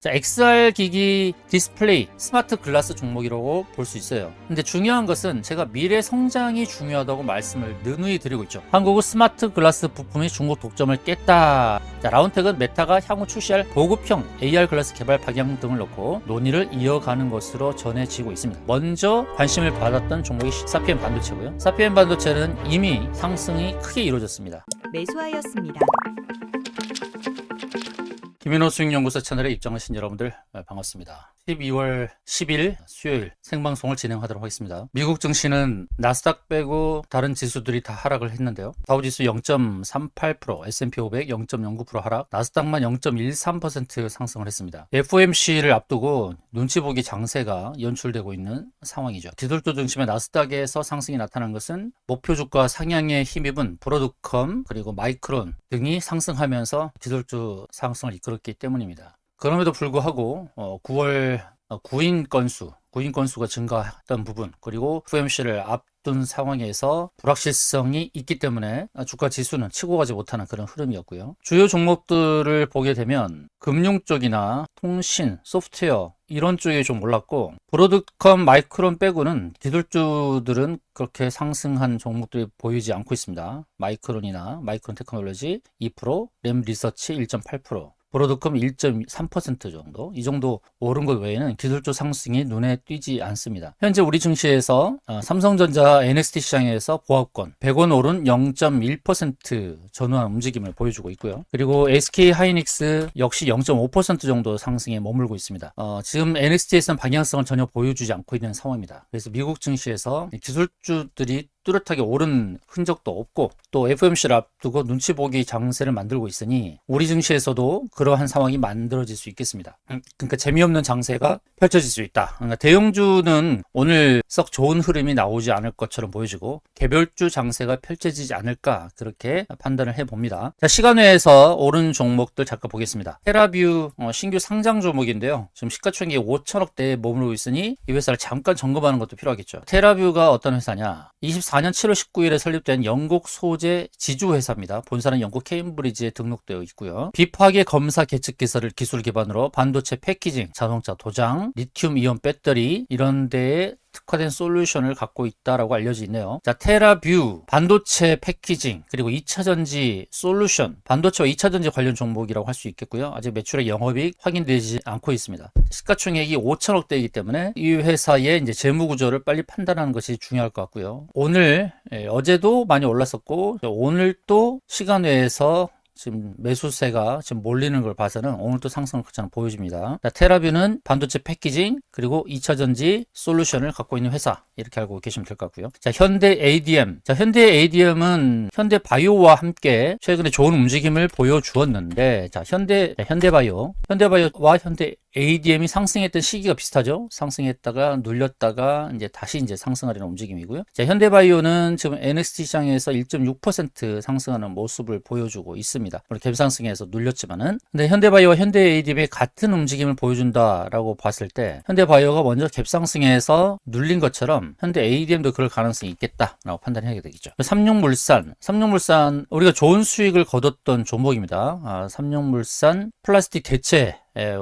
자, XR 기기 디스플레이 스마트 글라스 종목이라고 볼 수 있어요. 근데 중요한 것은 제가 미래 성장이 중요하다고 말씀을 누누이 드리고 있죠. 한국의 스마트 글라스 부품이 중국 독점을 깼다. 자, 라운텍은 메타가 향후 출시할 보급형 AR 글라스 개발 방향 등을 놓고 논의를 이어가는 것으로 전해지고 있습니다. 먼저 관심을 받았던 종목이 사피엔 반도체고요. 사피엔 반도체는 이미 상승이 크게 이루어졌습니다. 매수하였습니다. 김인호 수익연구소 채널에 입장하신 여러분들 반갑습니다. 12월 10일 수요일 생방송을 진행하도록 하겠습니다. 미국 증시는 나스닥 빼고 다른 지수들이 다 하락을 했는데요. 다우지수 0.38%, S&P 500 0.09% 하락, 나스닥만 0.13% 상승을 했습니다. FOMC를 앞두고 눈치 보기 장세가 연출되고 있는 상황이죠. 지돌조 중심의 나스닥에서 상승이 나타난 것은 목표 주가 상향에 힘입은 브로드컴 그리고 마이크론 등이 상승하면서 지돌조 상승을 이끌었기 때문입니다. 그럼에도 불구하고 9월 구인 건수가 증가했던 부분, 그리고 FOMC를 앞둔 상황에서 불확실성이 있기 때문에 주가 지수는 치고 가지 못하는 그런 흐름이었고요. 주요 종목들을 보게 되면 금융 쪽이나 통신, 소프트웨어 이런 쪽이 좀 올랐고, 브로드컴, 마이크론 빼고는 기술주들은 그렇게 상승한 종목들이 보이지 않고 있습니다. 마이크론 테크놀로지 2%, 램 리서치 1.8%, 브로드컴 1.3% 정도, 이 정도 오른 것 외에는 기술주 상승이 눈에 띄지 않습니다. 현재 우리 증시에서 삼성전자 NXT 시장에서 보합권 100원 오른 0.1% 전후한 움직임을 보여주고 있고요. 그리고 SK 하이닉스 역시 0.5% 정도 상승에 머물고 있습니다. 지금 NXT에서는 방향성을 전혀 보여주지 않고 있는 상황입니다. 그래서 미국 증시에서 기술주들이 뚜렷하게 오른 흔적도 없고, 또 FOMC를 앞두고 눈치 보기 장세를 만들고 있으니 우리 증시에서도 그러한 상황이 만들어질 수 있겠습니다. 그러니까 재미없는 장세가 펼쳐질 수 있다. 그러니까 대형주는 오늘 썩 좋은 흐름이 나오지 않을 것처럼 보여지고 개별주 장세가 펼쳐지지 않을까, 그렇게 판단을 해봅니다. 자, 시간외에서 오른 종목들 잠깐 보겠습니다. 테라뷰 신규 상장 종목인데요. 지금 시가총액이 5천억대에 머무르고 있으니 이 회사를 잠깐 점검하는 것도 필요하겠죠. 테라뷰가 어떤 회사냐? 24년 7월 19일에 설립된 영국 소재 지주회사입니다. 본사는 영국 케임브리지에 등록되어 있고요. 비파괴 검사 계측 기술 기반으로 반도체 패키징, 자동차 도장, 리튬 이온 배터리 이런 데에 특화된 솔루션을 갖고 있다라고 알려져 있네요. 자, 테라뷰 반도체 패키징 그리고 2차전지 솔루션, 반도체와 2차전지 관련 종목이라고 할 수 있겠고요. 아직 매출의 영업이익 확인되지 않고 있습니다. 시가총액이 5천억대이기 때문에 이 회사의 이제 재무 구조를 빨리 판단하는 것이 중요할 것 같고요. 오늘 어제도 많이 올랐었고 오늘 또 시간 외에서 지금 매수세가 지금 몰리는 걸 봐서는 오늘도 상승을 저는 보여줍니다. 테라뷰는 반도체 패키징 그리고 2차전지 솔루션을 갖고 있는 회사, 이렇게 알고 계시면 될 것 같고요. 자, 현대 ADM. 자, 현대 ADM은 현대 바이오와 함께 최근에 좋은 움직임을 보여주었는데, 자, 현대바이오와 현대 ADM이 상승했던 시기가 비슷하죠. 상승했다가 눌렸다가 다시 상승하려는 움직임이고요. 자, 현대바이오는 지금 NXT 시장에서 1.6% 상승하는 모습을 보여주고 있습니다. 물론 갭상승에서 눌렸지만은, 근데 현대바이오와 현대 ADM이 같은 움직임을 보여준다라고 봤을 때 현대바이오가 먼저 갭상승에서 눌린 것처럼 현대 ADM도 그럴 가능성이 있겠다라고 판단해야 되겠죠. 삼육물산 우리가 좋은 수익을 거뒀던 종목입니다. 삼육물산 플라스틱 대체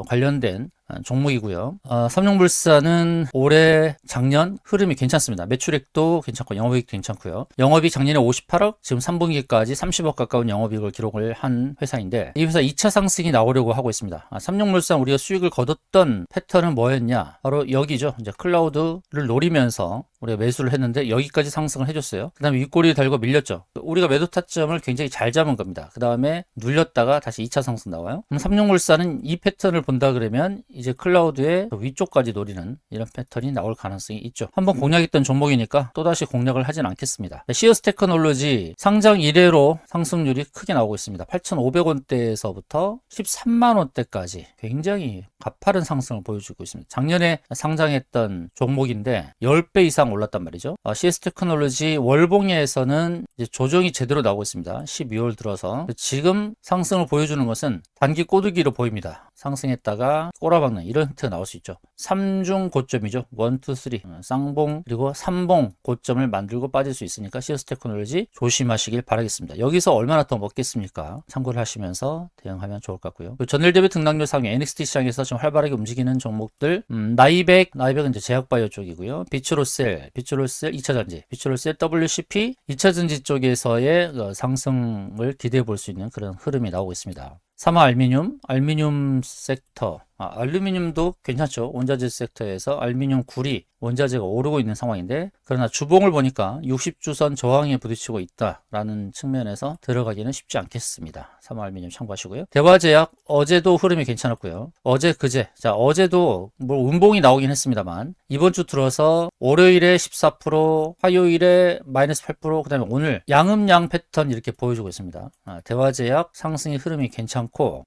관련된 종목이고요. 삼성물산은 올해 작년 흐름이 괜찮습니다. 매출액도 괜찮고 영업이익도 괜찮고요. 영업이익 작년에 58억, 지금 3분기까지 30억 가까운 영업이익을 기록을 한 회사인데, 이 회사 2차 상승이 나오려고 하고 있습니다. 삼성물산 우리가 수익을 거뒀던 패턴은 뭐였냐? 바로 여기죠. 이제 클라우드를 노리면서 우리가 매수를 했는데 여기까지 상승을 해줬어요. 그 다음에 윗꼬리 달고 밀렸죠. 우리가 매도 타점을 굉장히 잘 잡은 겁니다. 그 다음에 눌렸다가 다시 2차 상승 나와요. 그럼 삼성물산은 이 패턴을 본다 그러면 이제 클라우드의 위쪽까지 노리는 이런 패턴이 나올 가능성이 있죠. 한번 공략했던 종목이니까 또다시 공략을 하진 않겠습니다. 시어스 테크놀로지 상장 이래로 상승률이 크게 나오고 있습니다. 8,500원대에서부터 13만원대까지 굉장히 가파른 상승을 보여주고 있습니다. 작년에 상장했던 종목인데 10배 이상 올랐단 말이죠. CS 테크놀로지 월봉에서는 이제 조정이 제대로 나오고 있습니다. 12월 들어서 지금 상승을 보여주는 것은 단기 꼬드기로 보입니다. 상승했다가 꼬라박 꼬박꼬박 이런 힌트가 나올 수 있죠. 3중 고점이죠. 1, 2, 3 쌍봉 그리고 3봉 고점을 만들고 빠질 수 있으니까 시어스 테크놀로지 조심하시길 바라겠습니다. 여기서 얼마나 더 먹겠습니까? 참고를 하시면서 대응하면 좋을 것 같고요. 전일 대비 등락률 상위 NXT 시장에서 좀 활발하게 움직이는 종목들 나이백은 이제 제약바이오 쪽이고요. 비츠로셀 2차전지, 비츠로셀 WCP 2차전지 쪽에서의 상승을 기대해 볼 수 있는 그런 흐름이 나오고 있습니다. 사마 알미늄 섹터. 알루미늄도 괜찮죠. 원자재 섹터에서 알루미늄 구리, 원자재가 오르고 있는 상황인데, 그러나 주봉을 보니까 60주선 저항에 부딪히고 있다라는 측면에서 들어가기는 쉽지 않겠습니다. 사마 알루미늄 참고하시고요. 대화제약 어제도 흐름이 괜찮았고요. 그제 어제도 뭐 음봉이 나오긴 했습니다만, 이번 주 들어서 월요일에 14%, 화요일에 마이너스 8%, 그 다음에 오늘 양음양 패턴 이렇게 보여주고 있습니다. 대화제약 상승의 흐름이 괜찮고,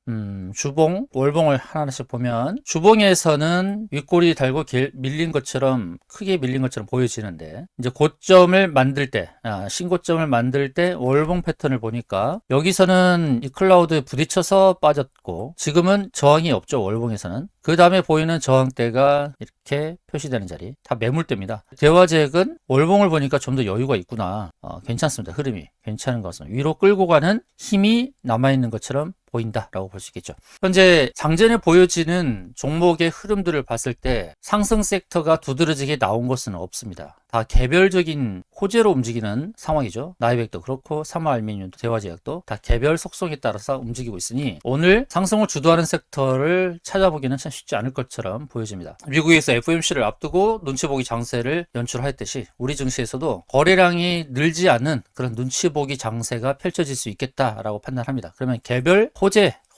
주봉, 월봉을 하나씩 보면 주봉에서는 윗꼬리 달고 밀린 것처럼 크게 밀린 것처럼 보여지는데, 이제 고점을 만들 때, 신고점을 만들 때 월봉 패턴을 보니까 여기서는 이 클라우드에 부딪혀서 빠졌고, 지금은 저항이 없죠. 월봉에서는. 그 다음에 보이는 저항대가 이렇게 표시되는 자리, 다 매물대입니다. 대화제약은 월봉을 보니까 좀 더 여유가 있구나. 괜찮습니다. 흐름이 괜찮은 것 같습니다. 위로 끌고 가는 힘이 남아있는 것처럼 보인다라고 볼 수 있겠죠. 현재 장전에 보여지는 종목의 흐름들을 봤을 때 상승 섹터가 두드러지게 나온 것은 없습니다. 다 개별적인 호재로 움직이는 상황이죠. 나이백도 그렇고 사마알미늄도 대화제약도 다 개별 속성에 따라서 움직이고 있으니 오늘 상승을 주도하는 섹터를 찾아보기는 참 쉽지 않을 것처럼 보여집니다. 미국에서 FOMC를 앞두고 눈치보기 장세를 연출하였듯이 우리 증시에서도 거래량이 늘지 않는 그런 눈치보기 장세가 펼쳐질 수 있겠다라고 판단합니다. 그러면 개별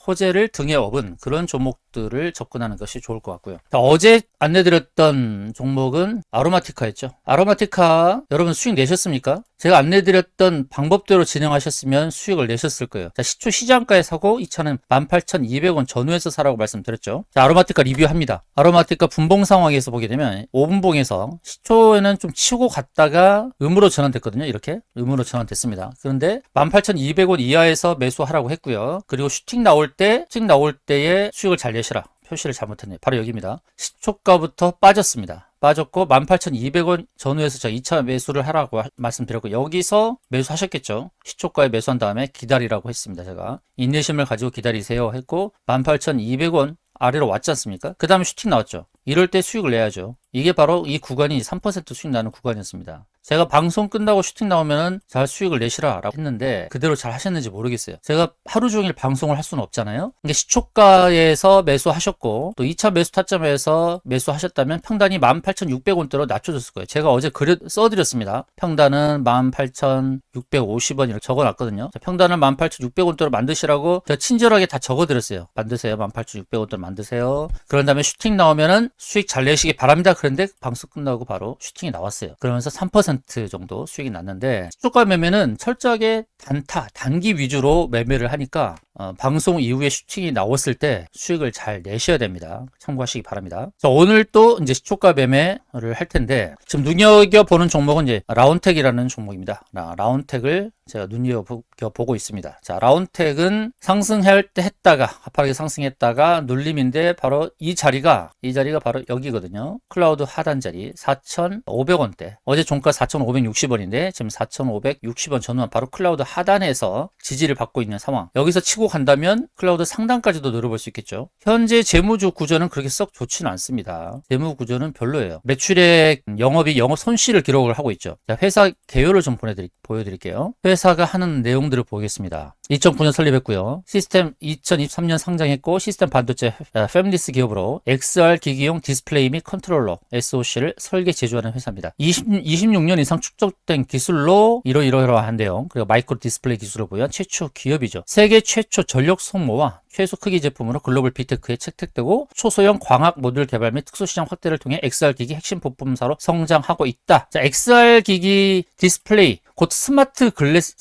호재를 등에 업은 그런 종목들을 접근하는 것이 좋을 것 같고요. 어제 안내드렸던 종목은 아로마티카였죠. 아로마티카 여러분 수익 내셨습니까? 제가 안내드렸던 방법대로 진행하셨으면 수익을 내셨을 거예요. 시초 시장가에 사고 이 차는 18,200원 전후에서 사라고 말씀드렸죠. 아로마티카 리뷰합니다. 아로마티카 분봉 상황에서 보게 되면 5분봉에서 시초에는 좀 치고 갔다가 음으로 전환됐거든요. 이렇게 음으로 전환됐습니다. 그런데 18,200원 이하에서 매수하라고 했고요. 그리고 슈팅 나올 때에 수익을 잘 내시라. 표시를 잘못했네요. 바로 여기입니다. 시초가부터 빠졌습니다. 빠졌고 18,200원 전후에서 저 2차 매수를 하라고 말씀드렸고, 여기서 매수하셨겠죠. 시초가에 매수한 다음에 기다리라고 했습니다. 제가 인내심을 가지고 기다리세요 했고 18,200원 아래로 왔지 않습니까? 그 다음에 슈팅 나왔죠. 이럴 때 수익을 내야죠. 이게 바로 이 구간이 3% 수익 나는 구간이었습니다. 제가 방송 끝나고 슈팅 나오면은 잘 수익을 내시라 라고 했는데 그대로 잘 하셨는지 모르겠어요. 제가 하루 종일 방송을 할 수는 없잖아요. 그러니까 시초가에서 매수하셨고 또 2차 매수 타점에서 매수하셨다면 평단이 18,600원대로 낮춰졌을 거예요. 제가 어제 써드렸습니다. 평단은 18,650원 이렇게 적어놨거든요. 평단을 18,600원대로 만드시라고 제가 친절하게 다 적어드렸어요. 만드세요. 18,600원대로 만드세요. 그런 다음에 슈팅 나오면은 수익 잘 내시기 바랍니다. 그런데 방송 끝나고 바로 슈팅이 나왔어요. 그러면서 3% 정도 수익이 났는데, 시초가 매매는 철저하게 단기 위주로 매매를 하니까 방송 이후에 슈팅이 나왔을 때 수익을 잘 내셔야 됩니다. 참고하시기 바랍니다. 자, 오늘 또 이제 시초가 매매를 할 텐데, 지금 눈여겨보는 종목은 이제 라운텍이라는 종목입니다. 라운텍을 제가 눈여겨보고 있습니다. 자, 라운텍은 상승할 때 했다가 가파르게 상승했다가 눌림인데, 바로 이 자리가 바로 여기거든요. 클라우드 하단 자리 4,500원대. 어제 종가 4,560원인데 지금 4,560원 전후한 바로 클라우드 하단에서 지지를 받고 있는 상황. 여기서 치고 간다면 클라우드 상단까지도 노려볼 수 있겠죠. 현재 재무주 구조는 그렇게 썩 좋지는 않습니다. 재무 구조는 별로예요. 매출액, 영업 손실을 기록을 하고 있죠. 자, 회사 개요를 좀 보여드릴게요. 회사가 하는 내용들을 보겠습니다. 2009년 설립했고요. 시스템 2023년 상장했고, 시스템 반도체 패밀리스 기업으로 XR 기기용 디스플레이 및 컨트롤러 SoC를 설계 제조하는 회사입니다. 26년 이상 축적된 기술로 이러이러한데요. 그리고 마이크로 디스플레이 기술을 보유한 최초 기업이죠. 세계 최초 전력 소모와 최소 크기 제품으로 글로벌 빅테크에 채택되고, 초소형 광학 모듈 개발 및 특수시장 확대를 통해 XR 기기 핵심 부품사로 성장하고 있다. 자, XR 기기 디스플레이, 곧 스마트 글라스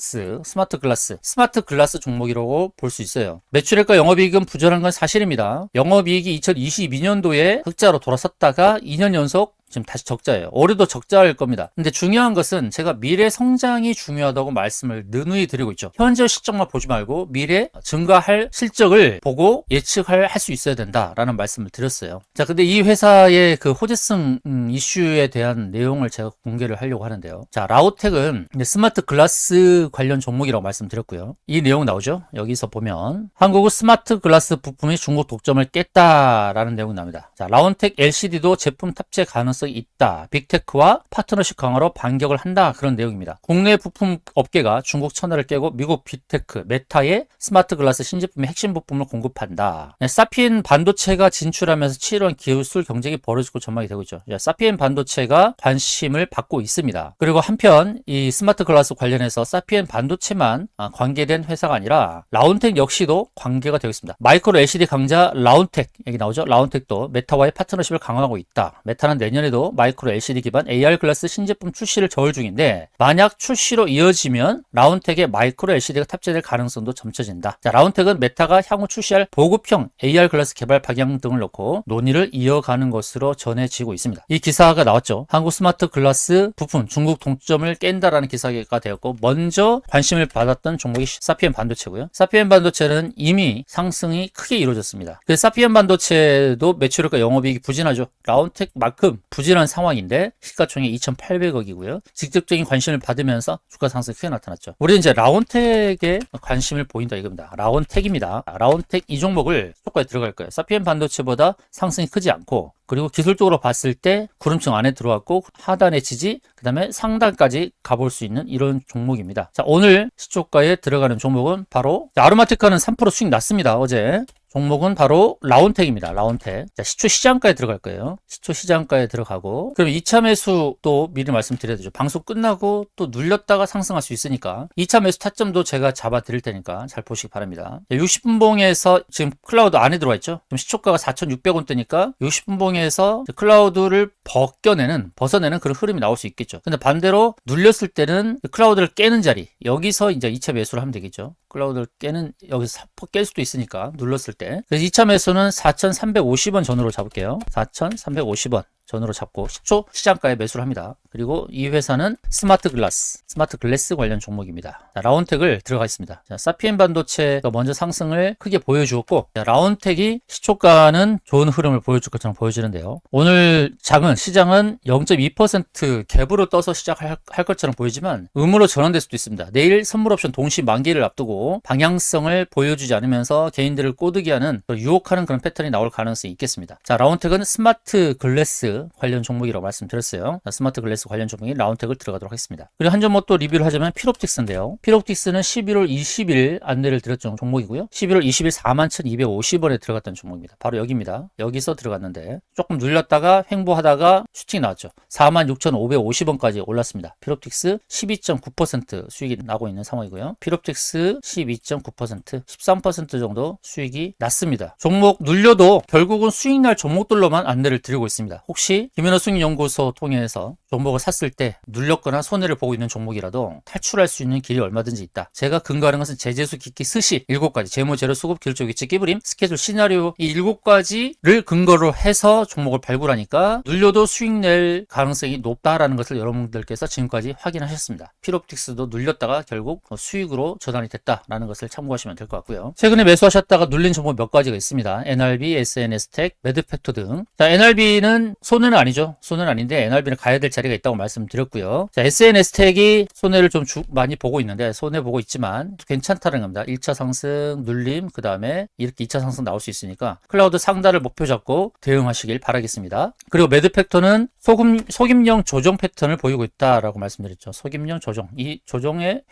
종목이라고 볼 수 있어요. 매출액과 영업이익은 부진한 건 사실입니다. 영업이익이 2022년도에 흑자로 돌아섰다가 2년 연속 지금 다시 적자예요. 올해도 적자일 겁니다. 근데 중요한 것은 제가 미래 성장이 중요하다고 말씀을 누누이 드리고 있죠. 현재 실적만 보지 말고 미래 증가할 실적을 보고 예측할 수 있어야 된다라는 말씀을 드렸어요. 자, 근데 이 회사의 그 호재성 이슈에 대한 내용을 제가 공개를 하려고 하는데요. 자, 라오텍은 스마트 글라스 관련 종목이라고 말씀드렸고요. 이 내용 나오죠? 여기서 보면 한국의 스마트 글라스 부품이 중국 독점을 깼다라는 내용이 나옵니다. 자, 라온텍 LCD도 제품 탑재 가능성이 있다. 빅테크와 파트너십 강화로 반격을 한다. 그런 내용입니다. 국내 부품 업계가 중국 천하를 깨고 미국 빅테크, 메타의 스마트 글라스 신제품의 핵심 부품을 공급한다. 사피엔 반도체가 진출하면서 치열한 기술 경쟁이 벌어지고 전망이 되고 있죠. 사피엔 반도체가 관심을 받고 있습니다. 그리고 한편 이 스마트 글라스 관련해서 사피엔 반도체만 관계된 회사가 아니라 라온텍 역시도 관계가 되어 있습니다. 마이크로 LCD 강자 라온텍 여기 나오죠. 라온텍도 메타와의 파트너십을 강화하고 있다. 메타는 내년에도 마이크로 LCD 기반 AR 글라스 신제품 출시를 저울 중인데 만약 출시로 이어지면 라온텍의 마이크로 LCD가 탑재될 가능성도 점쳐진다. 자, 라온텍은 메타가 향후 출시할 보급형 AR 글라스 개발 방향 등을 놓고 논의를 이어가는 것으로 전해지고 있습니다. 이 기사가 나왔죠. 한국 스마트 글라스 부품 중국 동점을 깬다라는 기사가 되었고 먼저 관심을 받았던 종목이 사피엔 반도체고요. 사피엔 반도체는 이미 상승이 크게 이루어졌습니다. 그 사피엔 반도체도 매출과 영업이익이 부진하죠. 라온텍만큼 부진한 상황인데 시가총액 2,800억이고요. 직접적인 관심을 받으면서 주가 상승이 크게 나타났죠. 우리는 이제 라온텍에 관심을 보인다 이겁니다. 라온텍입니다. 라온텍 이 종목을 효과에 들어갈 거예요. 사피엔 반도체보다 상승이 크지 않고 그리고 기술적으로 봤을 때 구름층 안에 들어왔고 하단의 지지 그 다음에 상단까지 가볼 수 있는 이런 종목입니다. 자, 오늘 시초가에 들어가는 종목은 바로 아로마티카는 3% 수익 났습니다. 어제 종목은 바로 라온텍입니다. 라온텍. 자, 시초 시장가에 들어갈 거예요. 시초 시장가에 들어가고 그럼 2차 매수 또 미리 말씀드려야 되죠. 방송 끝나고 또 눌렸다가 상승할 수 있으니까 2차 매수 타점도 제가 잡아 드릴 테니까 잘 보시기 바랍니다. 60분봉에서 지금 클라우드 안에 들어와 있죠. 지금 시초가가 4,600원대니까 60분봉에서 클라우드를 벗어내는 그런 흐름이 나올 수 있겠죠. 근데 반대로 눌렸을 때는 클라우드를 깨는 자리 여기서 이제 2차 매수를 하면 되겠죠. 클라우드를 여기서 깰 수도 있으니까 눌렀을 때. 그래서 2차 매수는 4,350원 전후로 잡을게요. 4,350원 전후로 잡고 시초 시장가에 매수를 합니다. 그리고 이 회사는 스마트 글래스 관련 종목입니다. 자, 라온텍을 들어가 있습니다. 자, 사피엔 반도체가 먼저 상승을 크게 보여주었고 자, 라온텍이 시초가는 좋은 흐름을 보여줄 것처럼 보여지는데요. 오늘 시장은 0.2% 갭으로 떠서 시작할 것처럼 보이지만 음으로 전환될 수도 있습니다. 내일 선물 옵션 동시 만기를 앞두고 방향성을 보여주지 않으면서 개인들을 꼬드기하는 유혹하는 그런 패턴이 나올 가능성이 있겠습니다. 자, 라온텍은 스마트 글래스 관련 종목이라고 말씀드렸어요. 자, 스마트 글래스 관련 종목인 라온텍을 들어가도록 하겠습니다. 그리고 한 점 또 리뷰를 하자면 필옵틱스인데요. 필옵틱스는 11월 20일 안내를 드렸던 종목이고요. 11월 20일 41,250원에 들어갔던 종목입니다. 바로 여기입니다. 여기서 들어갔는데 조금 눌렸다가 횡보하다가 슈팅이 나왔죠. 46,550원까지 올랐습니다. 필옵틱스 12.9% 수익이 나고 있는 상황이고요. 필옵틱스 12.9%, 13% 정도 수익이 났습니다. 종목 눌려도 결국은 수익 날 종목들로만 안내를 드리고 있습니다. 혹시 김현우 수익연구소 통해서 종목을 샀을 때 눌렸거나 손해를 보고 있는 종목이라도 탈출할 수 있는 길이 얼마든지 있다. 제가 근거하는 것은 제재수, 기기, 스시 7가지 재무, 재료, 수급, 기술적 위치, 끼부림, 스케줄, 시나리오 이 7가지를 근거로 해서 종목을 발굴하니까 눌려도 수익 낼 가능성이 높다라는 것을 여러분들께서 지금까지 확인하셨습니다. 필옵틱스도 눌렸다가 결국 수익으로 전환이 됐다라는 것을 참고하시면 될 것 같고요. 최근에 매수하셨다가 눌린 종목 몇 가지가 있습니다. NRB, SNS텍, 매드팩토 등. 자, NRB는 손해는 아니죠. 손해는 아닌데 NRB는 가야 될 자리가 있다고 말씀드렸고요. 자, SNS텍이 손해를 좀 많이 보고 있는데 손해 보고 있지만 괜찮다는 겁니다. 1차 상승 눌림 그 다음에 이렇게 2차 상승 나올 수 있으니까 클라우드 상단을 목표 잡고 대응하시길 바라겠습니다. 그리고 매드팩토는 속임령 조정 패턴을 보이고 있다라고 말씀드렸죠. 속임령 조정. 이 조정의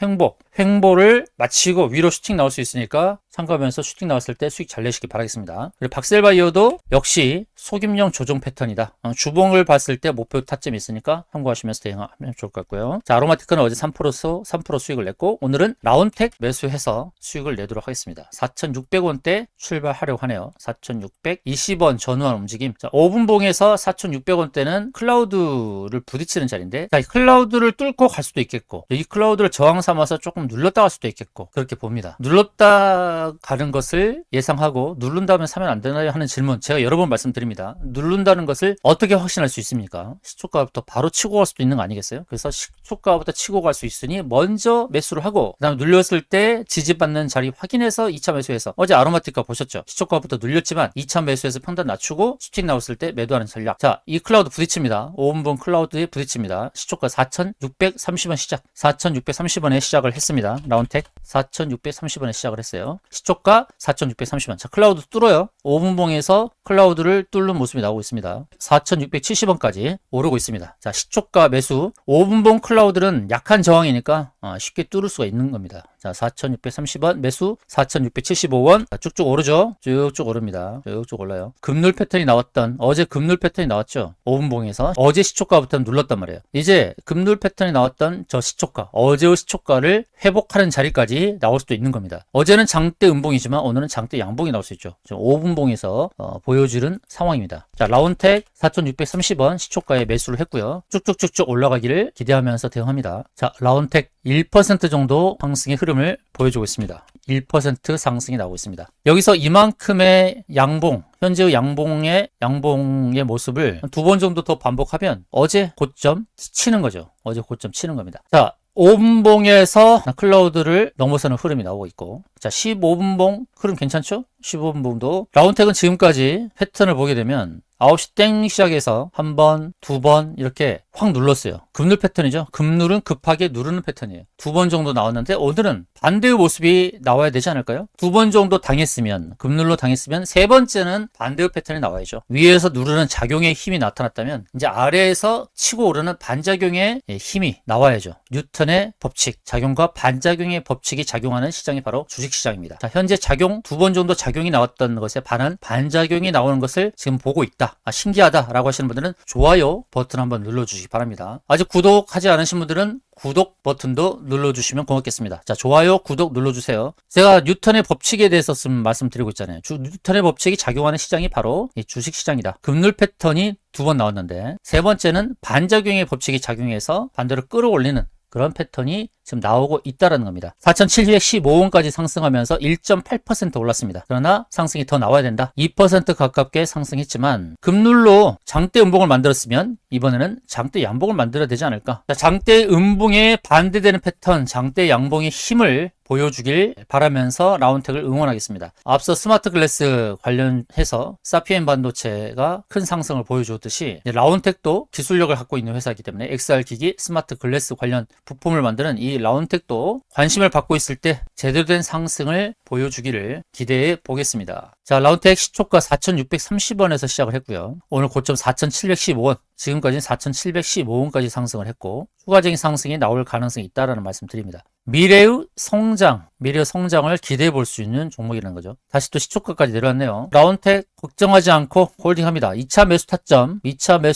횡보를 마치고 위로 슈팅 나올 수 있으니까 참고하면서 슈팅 나왔을 때 수익 잘 내시길 바라겠습니다. 그리고 박셀바이오도 역시 속임령 조정 패턴이다. 주봉을 봤을 때 목표 타점이 있으니까 참고하시면서 대응하면 좋을 것 같고요. 자, 아로마티카는 어제 3% 수익을 냈고 오늘은 라온텍 매수해서 수익을 내도록 하겠습니다. 4,600원대 출발하려고 하네요. 4,620원 전후한 움직임. 자, 5분봉에서 4,600원대는 클라우드를 부딪히는 자리인데 자, 이 클라우드를 뚫고 갈 수도 있겠고 이 클라우드를 저항 삼아서 조금 눌렀다 갈 수도 있겠고 그렇게 봅니다. 눌렀다 올라가는 것을 예상하고 누른다면 사면 안 되나요? 하는 질문 제가 여러 번 말씀드립니다. 누른다는 것을 어떻게 확신할 수 있습니까? 시초가부터 바로 치고 갈 수도 있는 거 아니겠어요? 그래서 시초가부터 치고 갈 수 있으니 먼저 매수를 하고 그 다음에 눌렸을 때 지지받는 자리 확인해서 2차 매수해서 어제 아로마티카 보셨죠? 시초가부터 눌렸지만 2차 매수해서 평단 낮추고 수익 나왔을 때 매도하는 전략. 자, 이 클라우드 부딪힙니다. 5분봉 클라우드에 부딪힙니다. 시초가 4,630원 시작. 4,630원에 시작을 했습니다. 라운텍 4,630원에 시작을 했어요. 시초가 4,630원. 자, 클라우드 뚫어요. 5분봉에서 클라우드를 뚫는 모습이 나오고 있습니다. 4,670원까지 오르고 있습니다. 자, 시초가 매수. 5분봉 클라우드는 약한 저항이니까 쉽게 뚫을 수가 있는 겁니다. 자, 4,630원 매수, 4,675원. 쭉쭉 오르죠? 쭉쭉 오릅니다. 쭉쭉 올라요. 급눌 패턴이 나왔던, 어제 급눌 패턴이 나왔죠? 5분봉에서. 어제 시초가부터는 눌렀단 말이에요. 이제 급눌 패턴이 나왔던 저 시초가, 어제의 시초가를 회복하는 자리까지 나올 수도 있는 겁니다. 어제는 장대 음봉이지만 오늘은 장대 양봉이 나올 수 있죠. 5분봉에서 보여주는 상황입니다. 자, 라운텍 4,630원 시초가에 매수를 했고요. 쭉쭉쭉쭉 올라가기를 기대하면서 대응합니다. 자, 라운텍 1% 정도 상승의 흐름을 보여주고 있습니다. 1% 상승이 나오고 있습니다. 여기서 이만큼의 양봉, 현재의 양봉의 모습을 두 번 정도 더 반복하면 어제 고점 치는 거죠. 어제 고점 치는 겁니다. 자, 5분봉에서 클라우드를 넘어서는 흐름이 나오고 있고, 자, 15분봉 흐름 괜찮죠? 15분봉도 라운텍은 지금까지 패턴을 보게 되면 9시 땡 시작해서 한 번, 두 번 이렇게 확 눌렀어요. 급눌 패턴이죠. 급눌은 급하게 누르는 패턴이에요. 두 번 정도 나왔는데 오늘은 반대의 모습이 나와야 되지 않을까요? 두 번 정도 당했으면, 급눌로 당했으면 세 번째는 반대의 패턴이 나와야죠. 위에서 누르는 작용의 힘이 나타났다면 이제 아래에서 치고 오르는 반작용의 힘이 나와야죠. 뉴턴의 법칙, 작용과 반작용의 법칙이 작용하는 시장이 바로 주식시장입니다. 자, 현재 작용, 두 번 정도 작용이 나왔던 것에 반한 반작용이 나오는 것을 지금 보고 있다. 신기하다라고 하시는 분들은 좋아요 버튼 한번 눌러주시기 바랍니다. 아직 구독하지 않으신 분들은 구독 버튼도 눌러주시면 고맙겠습니다. 자, 좋아요, 구독 눌러주세요. 제가 뉴턴의 법칙에 대해서 말씀드리고 있잖아요. 뉴턴의 법칙이 작용하는 시장이 바로 이 주식시장이다. 급눌 패턴이 두 번 나왔는데 세 번째는 반작용의 법칙이 작용해서 반대로 끌어올리는 그런 패턴이 지금 나오고 있다는 겁니다. 4,715원까지 상승하면서 1.8% 올랐습니다. 그러나 상승이 더 나와야 된다. 2% 가깝게 상승했지만 급눌로 장대 음봉을 만들었으면 이번에는 장대 양봉을 만들어야 되지 않을까. 자, 장대 음봉에 반대되는 패턴, 장대 양봉의 힘을 보여주길 바라면서 라운텍을 응원하겠습니다. 앞서 스마트 글래스 관련해서 사피엔 반도체가 큰 상승을 보여주었듯이 라운텍도 기술력을 갖고 있는 회사이기 때문에 XR 기기, 스마트 글래스 관련 부품을 만드는 이 라운텍도 관심을 받고 있을 때 제대로 된 상승을 보여주기를 기대해 보겠습니다. 자, 라운텍 시초가 4,630원에서 시작을 했고요. 오늘 고점 4,715원, 지금까지는 4,715원까지 상승을 했고 추가적인 상승이 나올 가능성이 있다는 말씀 드립니다. 미래의 성장을 기대해 볼 수 있는 종목이라는 거죠. 다시 또 시초가까지 내려왔네요. 라운텍 걱정하지 않고 홀딩합니다. 2차 매수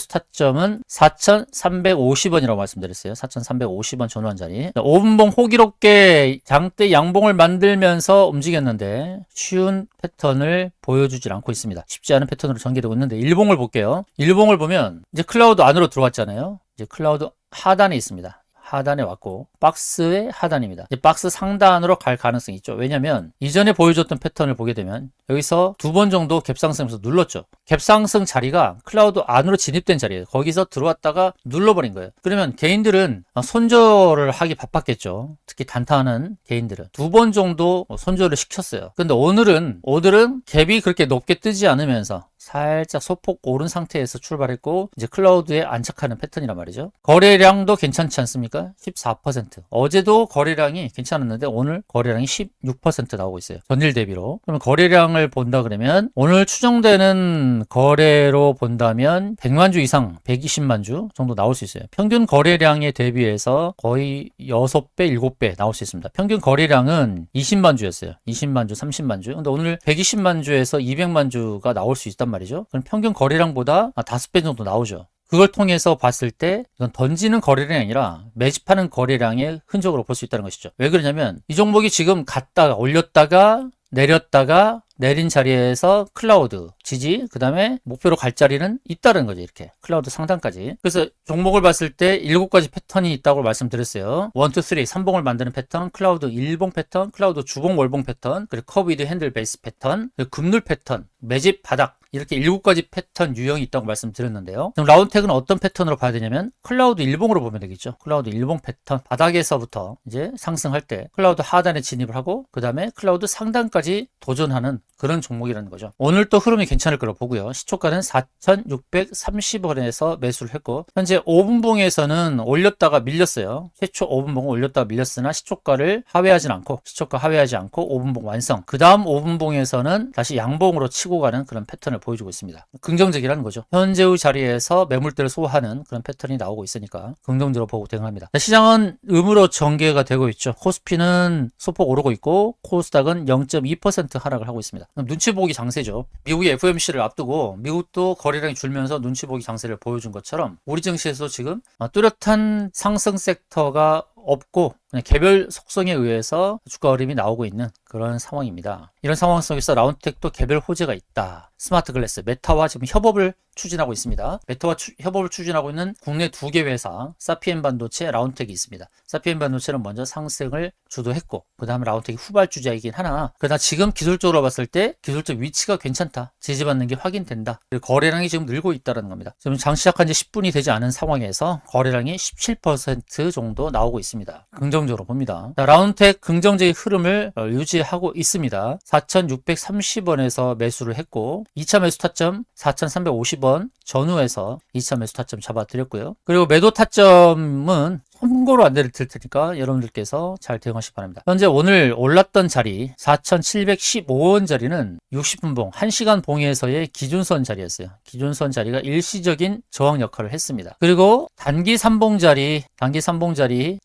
타점은 4,350원이라고 말씀드렸어요. 4,350원 전후한 자리. 5분봉 호기롭게 장대 양봉을 만들면서 움직였는데 쉬운 패턴을 보여주질 않고 있습니다. 쉽지 않은 패턴으로 전개되고 있는데 일봉을 볼게요. 일봉을 보면 이제 클라우드 안으로 들어왔잖아요. 이제 클라우드 하단에 있습니다. 하단에 왔고 박스의 하단입니다. 이제 박스 상단으로 갈 가능성이 있죠. 왜냐면 이전에 보여줬던 패턴을 보게 되면 여기서 두 번 정도 갭상승하면서 눌렀죠. 갭상승 자리가 클라우드 안으로 진입된 자리예요. 거기서 들어왔다가 눌러버린 거예요. 그러면 개인들은 손절을 하기 바빴겠죠. 특히 단타하는 개인들은 두 번 정도 손절을 시켰어요. 근데 오늘은 갭이 그렇게 높게 뜨지 않으면서 살짝 소폭 오른 상태에서 출발했고 이제 클라우드에 안착하는 패턴이란 말이죠. 거래량도 괜찮지 않습니까? 14%. 어제도 거래량이 괜찮았는데 오늘 거래량이 16% 나오고 있어요. 전일 대비로. 그럼 거래량을 본다 그러면 오늘 추정되는 거래로 본다면 100만 주 이상 120만 주 정도 나올 수 있어요. 평균 거래량에 대비해서 거의 6배, 7배 나올 수 있습니다. 평균 거래량은 20만 주였어요. 20만 주, 30만 주. 근데 오늘 120만 주에서 200만 주가 나올 수 있단 말이죠. 그럼 평균 거래량보다 5배 정도 나오죠. 그걸 통해서 봤을 때 이건 던지는 거래량이 아니라 매집하는 거래량의 흔적으로 볼 수 있다는 것이죠. 왜 그러냐면 이 종목이 지금 갔다가 올렸다가 내렸다가 내린 자리에서 클라우드 지지, 그 다음에 목표로 갈 자리는 있다는 거죠. 이렇게 클라우드 상단까지. 그래서 종목을 봤을 때 7가지 패턴이 있다고 말씀드렸어요. 1, 2, 3, 3봉을 만드는 패턴, 클라우드 일봉 패턴, 클라우드 주봉 월봉 패턴, 그리고 커비드 핸들 베이스 패턴, 그리고 급눌 패턴, 매집 바닥, 이렇게 7가지 패턴 유형이 있다고 말씀드렸는데요. 그럼 라운텍은 어떤 패턴으로 봐야 되냐면 클라우드 일봉으로 보면 되겠죠. 클라우드 일봉 패턴, 바닥에서부터 이제 상승할 때 클라우드 하단에 진입을 하고 그 다음에 클라우드 상단까지 도전하는 그런 종목이라는 거죠. 오늘 또 흐름이 괜찮을 거라고 보고요. 시초가는 4,630원에서 매수를 했고 현재 5분봉에서는 올렸다가 밀렸어요. 최초 5분봉은 올렸다가 밀렸으나 시초가를 하회하지 않고 5분봉 완성. 그 다음 5분봉에서는 다시 양봉으로 치고 가는 그런 패턴을 보여주고 있습니다. 긍정적이라는 거죠. 현재의 자리에서 매물대를 소화하는 그런 패턴이 나오고 있으니까 긍정적으로 보고 대응합니다. 시장은 음으로 전개가 되고 있죠. 코스피는 소폭 오르고 있고 코스닥은 0.2% 하락을 하고 있습니다. 눈치 보기 장세죠. 미국이 FOMC를 앞두고 미국도 거래량이 줄면서 눈치 보기 장세를 보여준 것처럼 우리 증시에서 지금 뚜렷한 상승 섹터가 없고 그냥 개별 속성에 의해서 주가 흐름이 나오고 있는 그런 상황입니다. 이런 상황 속에서 라운텍도 개별 호재가 있다. 스마트 글래스, 메타와 지금 협업을 추진하고 있습니다. 메타와 협업을 추진하고 있는 국내 2개 회사, 사피엔 반도체, 라운텍이 있습니다. 사피엔 반도체는 먼저 상승을 주도했고 그 다음에 라운텍이 후발주자이긴 하나 그러나 지금 기술적으로 봤을 때 기술적 위치가 괜찮다. 지지받는 게 확인된다. 그리고 거래량이 지금 늘고 있다는 겁니다. 지금 장 시작한 지 10분이 되지 않은 상황에서 거래량이 17% 정도 나오고 있습니다. 긍정적으로 봅니다. 라운텍 긍정적인 흐름을 유지하고 있습니다. 4,630원에서 매수를 했고 2차 매수 타점 4,350원 전후에서 2차 매수 타점 잡아드렸고요. 그리고 매도 타점은 참고로 안내를 드릴 테니까 여러분들께서 잘 대응하시기 바랍니다. 현재 오늘 올랐던 자리 4,715원 자리는 60분봉 1시간 봉에서의 기준선 자리였어요. 기준선 자리가 일시적인 저항 역할을 했습니다. 그리고 단기 3봉 자리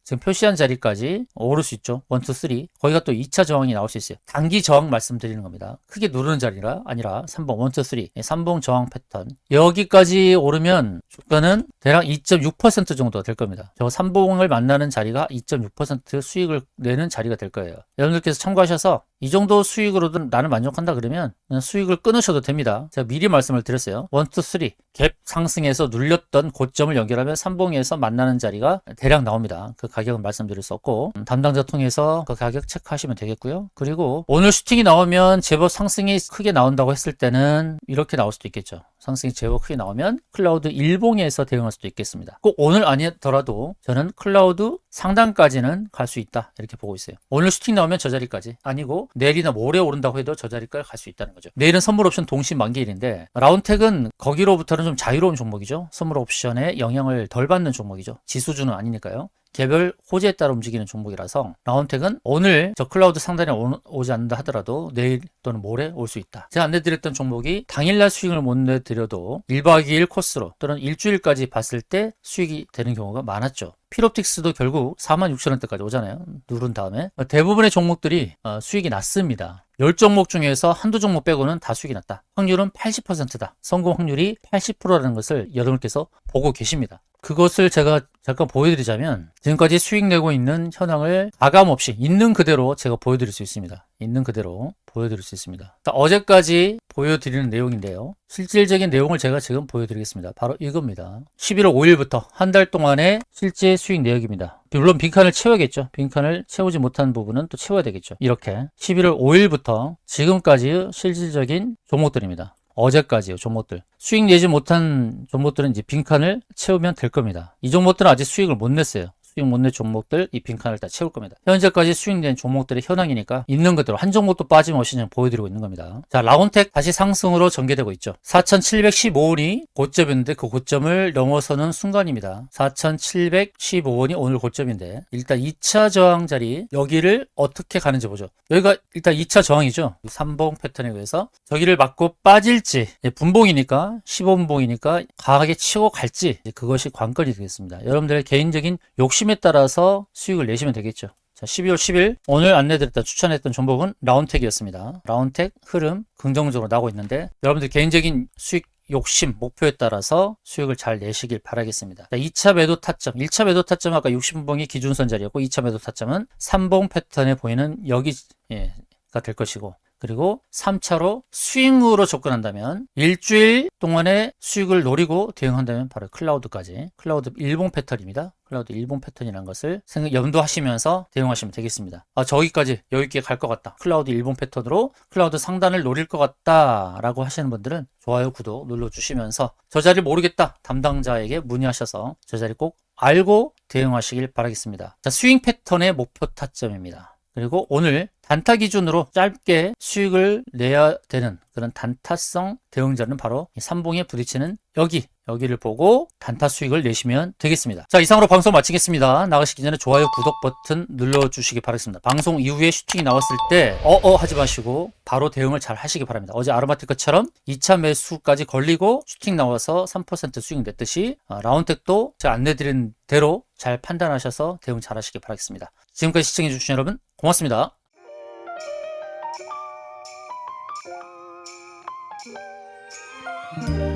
지금 표시한 자리까지 오를 수 있죠. 1, 2, 3 거기가 또 2차 저항이 나올 수 있어요. 단기 저항 말씀드리는 겁니다. 크게 누르는 자리가 아니라 3봉 1, 2, 3 3봉 저항 패턴 여기까지 오르면 주가는 대략 2.6% 정도 될 겁니다. 저 3봉을 만나는 자리가 2.6% 수익을 내는 자리가 될 거예요. 여러분들께서 참고하셔서 이 정도 수익으로도 나는 만족한다 그러면 그냥 수익을 끊으셔도 됩니다. 제가 미리 말씀을 드렸어요. 1, 2, 3 갭 상승에서 눌렸던 고점을 연결하면 3봉에서 만나는 자리가 대략 나옵니다. 그 가격은 말씀드릴 수 없고 담당자 통해서 그 가격 체크하시면 되겠고요. 그리고 오늘 슈팅이 나오면 제법 상승이 크게 나온다고 했을 때는 이렇게 나올 수도 있겠죠. 상승이 제법 크게 나오면 클라우드 일봉에서 대응할 수도 있겠습니다. 꼭 오늘 아니더라도 저는 클라우드 상단까지는 갈 수 있다 이렇게 보고 있어요. 오늘 슈팅 나오면 저 자리까지 아니고 내일이나 모레 오른다고 해도 저 자리까지 갈 수 있다는 거죠. 내일은 선물 옵션 동시 만기일인데 라운텍은 거기로부터는 좀 자유로운 종목이죠. 선물 옵션에 영향을 덜 받는 종목이죠. 지수주는 아니니까요. 개별 호재에 따라 움직이는 종목이라서 라운텍은 오늘 저 클라우드 상단에 오지 않는다 하더라도 내일 또는 모레 올 수 있다. 제가 안내드렸던 종목이 당일날 수익을 못 내드려도 1박 2일 코스로 또는 일주일까지 봤을 때 수익이 되는 경우가 많았죠. 필옵틱스도 결국 46,000원대까지 오잖아요. 누른 다음에 대부분의 종목들이 수익이 났습니다. 10종목 중에서 한두 종목 빼고는 다 수익이 났다. 확률은 80%다. 성공 확률이 80%라는 것을 여러분께서 보고 계십니다. 그것을 제가 잠깐 보여드리자면 지금까지 수익 내고 있는 현황을 가감 없이 있는 그대로 제가 보여드릴 수 있습니다. 있는 그대로 보여드릴 수 있습니다. 어제까지 보여드리는 내용인데요. 실질적인 내용을 제가 지금 보여드리겠습니다. 바로 이겁니다. 11월 5일부터 한 달 동안의 실제 수익 내역입니다. 물론 빈칸을 채워야겠죠. 빈칸을 채우지 못한 부분은 또 채워야 되겠죠. 이렇게 11월 5일부터 지금까지 실질적인 종목들입니다. 어제까지요, 종목들. 수익 내지 못한 종목들은 이제 빈칸을 채우면 될 겁니다. 이 종목들은 아직 수익을 못 냈어요. 수익 못 낸 종목들 이 빈칸을 다 채울 겁니다. 현재까지 수익 낸 종목들의 현황이니까 있는 그대로 한 종목도 빠짐없이 그냥 보여드리고 있는 겁니다. 자, 라운텍 다시 상승으로 전개되고 있죠. 4,715원이 고점인데 그 고점을 넘어서는 순간입니다. 4,715원이 오늘 고점인데 일단 2차 저항 자리 여기를 어떻게 가는지 보죠. 여기가 일단 2차 저항이죠. 3봉 패턴에 의해서 저기를 맞고 빠질지 분봉이니까 15분봉이니까 강하게 치고 갈지 그것이 관건이 되겠습니다. 여러분들의 개인적인 욕심에 따라서 수익을 내시면 되겠죠. 자, 12월 10일 오늘 안내드렸다 추천했던 종목은 라운텍이었습니다. 라운텍 흐름 긍정적으로 나오고 있는데 여러분들 개인적인 수익 욕심, 목표에 따라서 수익을 잘 내시길 바라겠습니다. 자, 2차 매도 타점, 1차 매도 타점 아까 60분봉이 기준선 자리였고 2차 매도 타점은 3봉 패턴에 보이는 여기가 될 것이고 그리고 3차로 스윙으로 접근한다면 일주일 동안의 수익을 노리고 대응한다면 바로 클라우드까지. 클라우드 일봉 패턴입니다. 클라우드 일봉 패턴이라는 것을 염두하시면서 대응하시면 되겠습니다. 저기까지 여유 있게 갈 것 같다. 클라우드 일봉 패턴으로 클라우드 상단을 노릴 것 같다 라고 하시는 분들은 좋아요, 구독 눌러주시면서 저 자리를 모르겠다 담당자에게 문의하셔서 저 자리 꼭 알고 대응하시길 바라겠습니다. 자, 스윙 패턴의 목표 타점입니다. 그리고 오늘 단타 기준으로 짧게 수익을 내야 되는 그런 단타성 대응자는 바로 이 삼봉에 부딪히는 여기를 보고 단타 수익을 내시면 되겠습니다. 자, 이상으로 방송 마치겠습니다. 나가시기 전에 좋아요, 구독 버튼 눌러주시기 바라겠습니다. 방송 이후에 슈팅이 나왔을 때 하지 마시고 바로 대응을 잘 하시기 바랍니다. 어제 아로마티크처럼 2차 매수까지 걸리고 슈팅 나와서 3% 수익 냈듯이 라운텍도 제가 안내드린 대로 잘 판단하셔서 대응 잘 하시기 바라겠습니다. 지금까지 시청해주신 여러분 고맙습니다. Thank you.